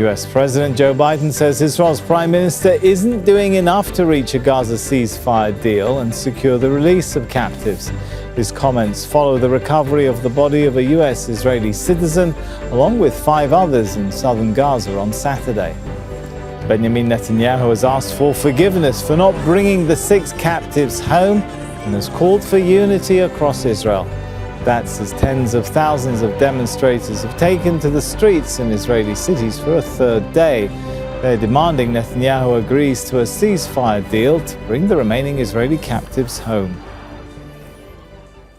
US President Joe Biden says Israel's Prime Minister isn't doing enough to reach a Gaza ceasefire deal and secure the release of captives. His comments follow the recovery of the body of a US-Israeli citizen, along with 5 others in southern Gaza on Saturday. Benjamin Netanyahu has asked for forgiveness for not bringing the 6 captives home and has called for unity across Israel. That's as tens of thousands of demonstrators have taken to the streets in Israeli cities for a 3rd day. They're demanding Netanyahu agrees to a ceasefire deal to bring the remaining Israeli captives home.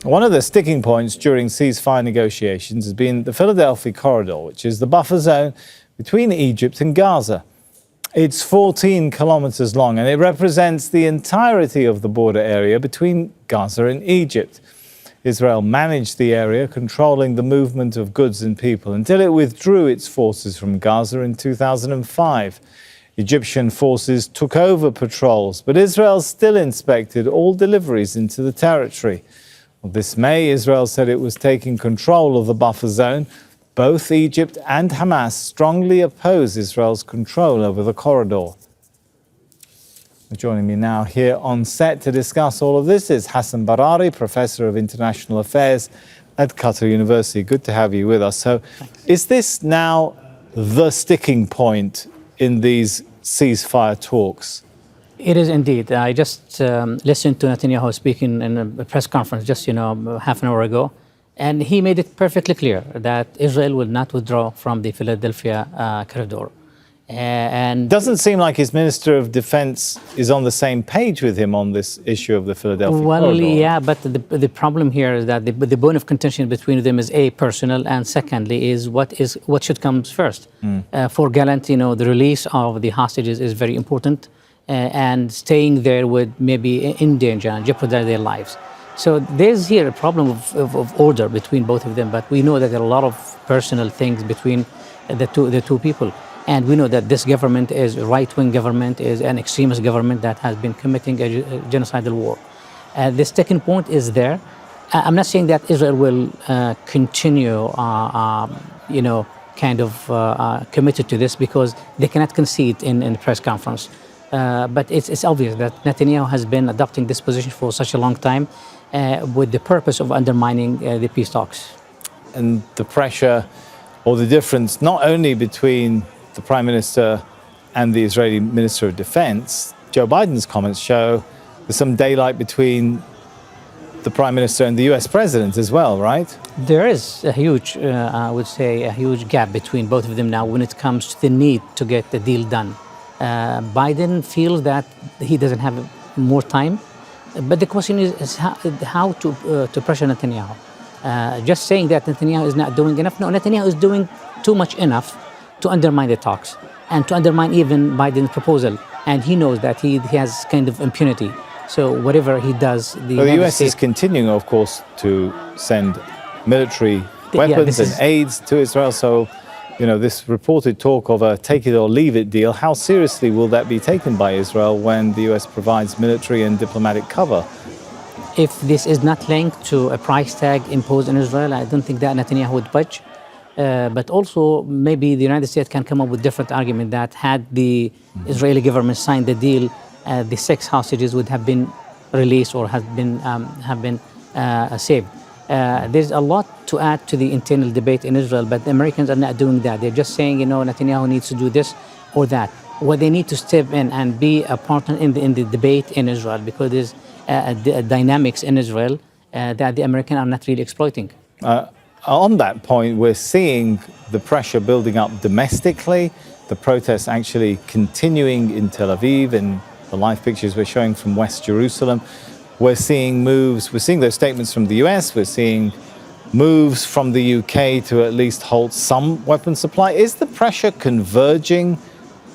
One of the sticking points during ceasefire negotiations has been the Philadelphi Corridor, which is the buffer zone between Egypt and Gaza. It's 14 kilometers long and it represents the entirety of the border area between Gaza and Egypt. Israel managed the area, controlling the movement of goods and people, until it withdrew its forces from Gaza in 2005. Egyptian forces took over patrols, but Israel still inspected all deliveries into the territory. Well, this May, Israel said it was taking control of the buffer zone. Both Egypt and Hamas strongly oppose Israel's control over the corridor. Joining me now here on set to discuss all of this is Hassan Barari, Professor of International Affairs at Qatar University. Good to have you with us. So, is this now the sticking point in these ceasefire talks? It is indeed. I just listened to Netanyahu speaking in a press conference just, half an hour ago. And he made it perfectly clear that Israel will not withdraw from the Philadelphia Corridor. And doesn't seem like his Minister of Defense is on the same page with him on this issue of the Philadelphia Corridor. Well, yeah, but the problem here is that the bone of contention between them is personal, and secondly is what should come first. For Gallant, the release of the hostages is very important, and staying there would maybe endanger and jeopardize their lives. So there's here a problem of order between both of them, but we know that there are a lot of personal things between the two people. And we know that this government is a right-wing government, is an extremist government that has been committing a genocidal war. The sticking point is there. I'm not saying that Israel will continue, committed to this, because they cannot concede in the press conference. But it's obvious that Netanyahu has been adopting this position for such a long time with the purpose of undermining the peace talks. And the pressure or the difference not only between the Prime Minister and the Israeli Minister of Defense, Joe Biden's comments show there's some daylight between the Prime Minister and the US President as well, right? There is a huge, I would say, a huge gap between both of them now when it comes to the need to get the deal done. Biden feels that he doesn't have more time, but the question is how to pressure Netanyahu. Just saying that Netanyahu is not doing enough. No, Netanyahu is doing too much enough to undermine the talks and to undermine even Biden's proposal. And he knows that he has kind of impunity. So whatever he does, the US is continuing, of course, to send military weapons and aids to Israel. So, this reported talk of a take it or leave it deal, how seriously will that be taken by Israel when the US provides military and diplomatic cover? If this is not linked to a price tag imposed on Israel, I don't think that Netanyahu would budge. But also, maybe the United States can come up with different argument that had the Israeli government signed the deal, the 6 hostages would have been released or have been saved. There's a lot to add to the internal debate in Israel, but the Americans are not doing that. They're just saying, Netanyahu needs to do this or that. What they need to step in and be a partner in the debate in Israel, because there's dynamics in Israel that the Americans are not really exploiting. On that point, we're seeing the pressure building up domestically, the protests actually continuing in Tel Aviv, and the live pictures we're showing from West Jerusalem. We're seeing moves, we're seeing those statements from the US, we're seeing moves from the UK to at least halt some weapon supply. Is the pressure converging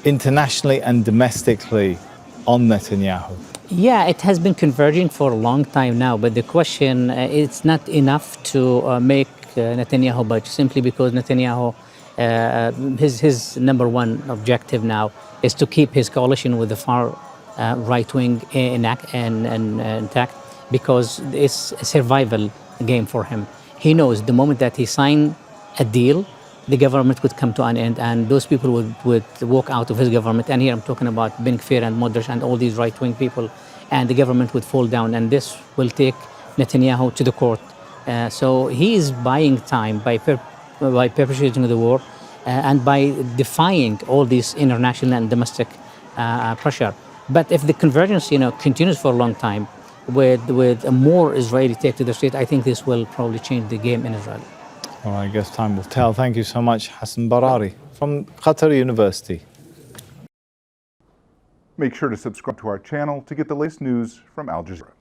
internationally and domestically on Netanyahu? Yeah, it has been converging for a long time now, but the question, it's not enough to make Netanyahu budge, simply because Netanyahu, his number one objective now is to keep his coalition with the far right-wing intact, because it's a survival game for him. He knows the moment that he signs a deal, the government would come to an end, and those people would walk out of his government. And here I'm talking about Ben Gvir and Modric and all these right-wing people, and the government would fall down, and this will take Netanyahu to the court. So he is buying time by perpetuating the war and by defying all this international and domestic pressure. But if the convergence, continues for a long time, with a more Israeli take to the street, I think this will probably change the game in Israel. Well, I guess time will tell. Thank you so much, Hassan Barari from Qatar University. Make sure to subscribe to our channel to get the latest news from Al Jazeera.